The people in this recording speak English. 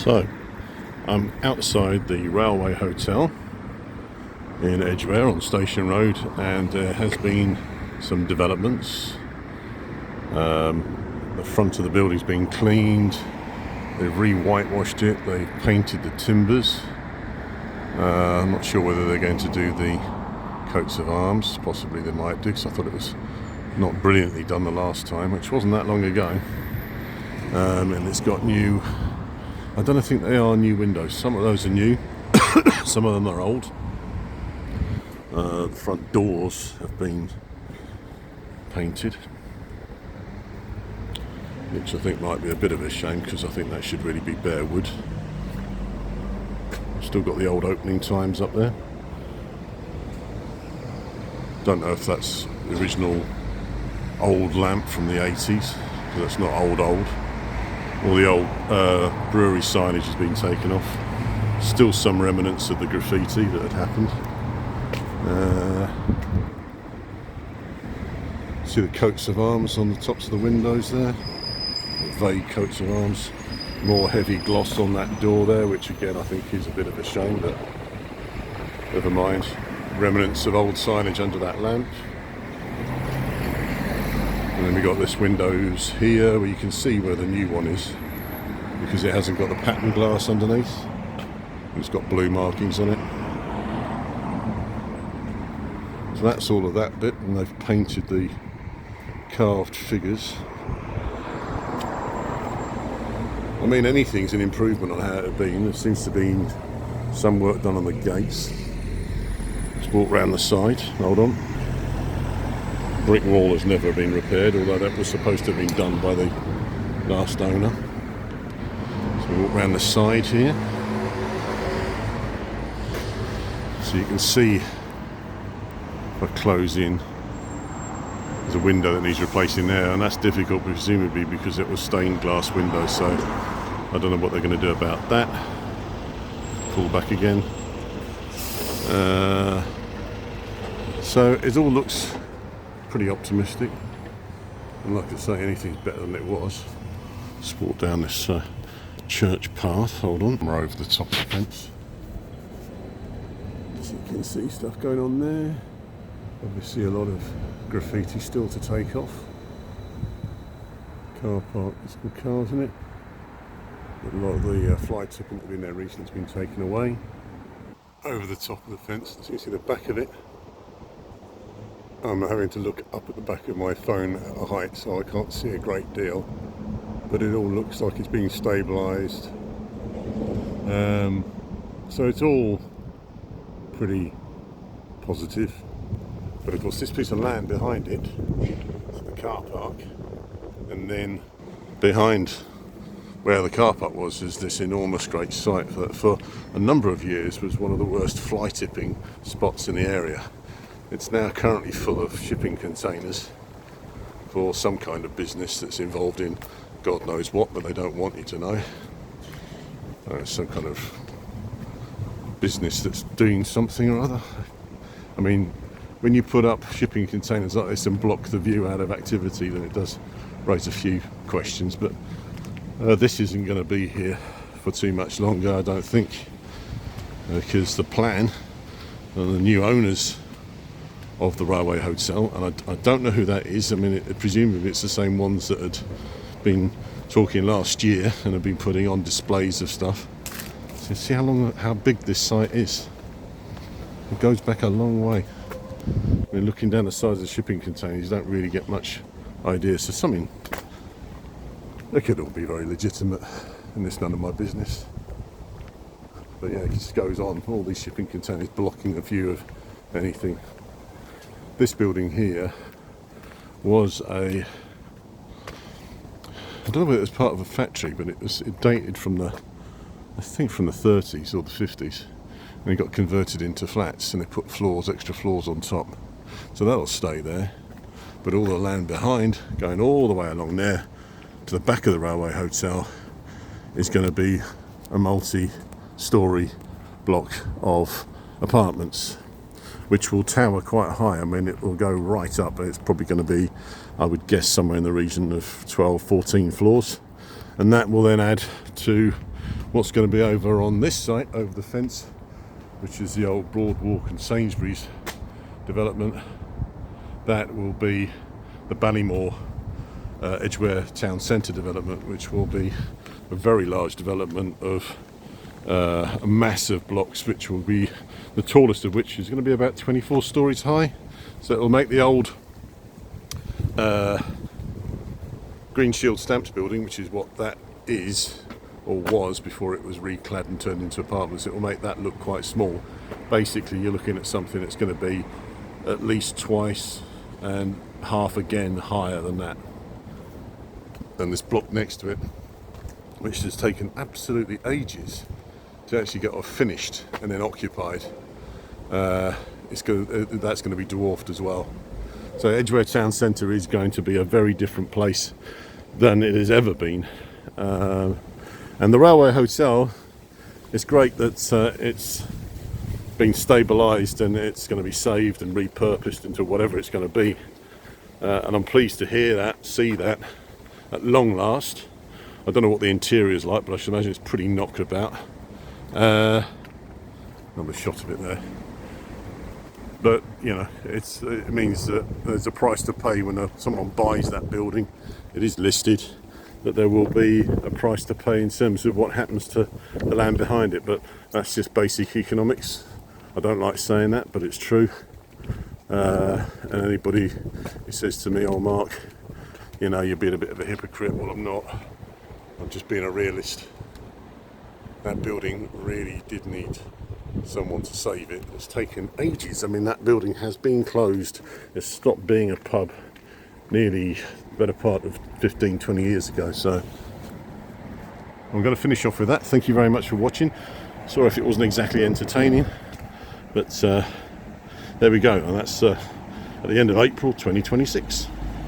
So, I'm outside the Railway Hotel in Edgware on Station Road, and there has been some developments. The front of the building's been cleaned, they've re-whitewashed it, they've painted the timbers. I'm not sure whether they're going to do the coats of arms, possibly they might do, because I thought it was not brilliantly done the last time, which wasn't that long ago. And it's got new, I don't think they are new windows, some of those are new, some of them are old. The front doors have been painted, which I think might be a bit of a shame, because I think that should really be bare wood. Still got the old opening times up there. Don't know if that's the original old lamp from the 80s, because that's not old. All the old brewery signage has been taken off. Still some remnants of the graffiti that had happened. See the coats of arms on the tops of the windows there. Vague coats of arms. More heavy gloss on that door there, which again I think is a bit of a shame, but never mind. Remnants of old signage under that lamp. And then we got this windows here where you can see where the new one is, because it hasn't got the pattern glass underneath. It's got blue markings on it. So that's all of that bit, and they've painted the carved figures. I mean, anything's an improvement on how it had been. There seems to be some work done on the gates. Let's walk round the side. Hold on. Brick wall has never been repaired, although that was supposed to have been done by the last owner. So we walk round the side here. So you can see, if I close in, there's a window that needs replacing there, and that's difficult presumably because it was stained glass windows, so I don't know what they're going to do about that. Pull back again. So it all looks pretty optimistic, and like I say, anything's better than it was. Let's walk down this church path. Hold on, we're over the top of the fence. So you can see stuff going on there. Obviously a lot of graffiti still to take off. Car park, there's some cars in it. A lot of the fly tipping that had been there recently has been taken away. Over the top of the fence, so you can see the back of it. I'm having to look up at the back of my phone at a height, so I can't see a great deal. But it all looks like it's being stabilised. So it's all pretty positive. But of course this piece of land behind it is the car park, and then behind where the car park was is this enormous great site that for a number of years was one of the worst fly tipping spots in the area. It's now currently full of shipping containers for some kind of business that's involved in God knows what, but they don't want you to know. Some kind of business that's doing something or other. I mean, when you put up shipping containers like this and block the view out of activity, then it does raise a few questions, but this isn't going to be here for too much longer, I don't think, because the plan and the new owners of the Railway Hotel, and I don't know who that is. I mean, presumably it's the same ones that had been talking last year and have been putting on displays of stuff. So see how big this site is. It goes back a long way. I mean, looking down the sides of the shipping containers, you don't really get much idea. So something, they could all be very legitimate, and it's none of my business. But yeah, it just goes on. All these shipping containers blocking the view of anything. This building here was I don't know whether it was part of a factory, but it dated from I think from the 30s or the 50s, and it got converted into flats, and they put extra floors on top. So that'll stay there. But all the land behind, going all the way along there to the back of the Railway Hotel, is going to be a multi-storey block of apartments, which will tower quite high. I mean, it will go right up, but it's probably going to be, I would guess, somewhere in the region of 12, 14 floors. And that will then add to What's going to be over on this site, over the fence, which is the old Broadwalk and Sainsbury's development, that will be the Ballymore Edgware Town Centre development, which will be a very large development of massive blocks, which will be the tallest of which is going to be about 24 stories high. So it will make the old Green Shield Stamps building, which is what that is or was before it was reclad and turned into apartments. It will make that look quite small. Basically, you're looking at something that's going to be at least twice and half again higher than that. And this block next to it, which has taken absolutely ages to actually get off finished and then occupied, that's going to be dwarfed as well. So Edgware Town Centre is going to be a very different place than it has ever been. And the Railway Hotel, it's great that it's been stabilised and it's going to be saved and repurposed into whatever it's going to be. And I'm pleased to hear that, see that at long last. I don't know what the interior is like, but I should imagine it's pretty knocked about. Another shot of it there. But you know, it means that there's a price to pay when someone buys that building. It is listed that there will be a price to pay in terms of what happens to the land behind it. But that's just basic economics. I don't like saying that, but it's true. And anybody who says to me, "Oh, Mark, you know, you're being a bit of a hypocrite," well, I'm not. I'm just being a realist. That building really did need someone to save it. It's taken ages. I mean, that building has been closed. It's stopped being a pub nearly the better part of 15-20 years ago. So I'm going to finish off with that. Thank you very much for watching. Sorry if it wasn't exactly entertaining, but there we go, and that's at the end of April 2026.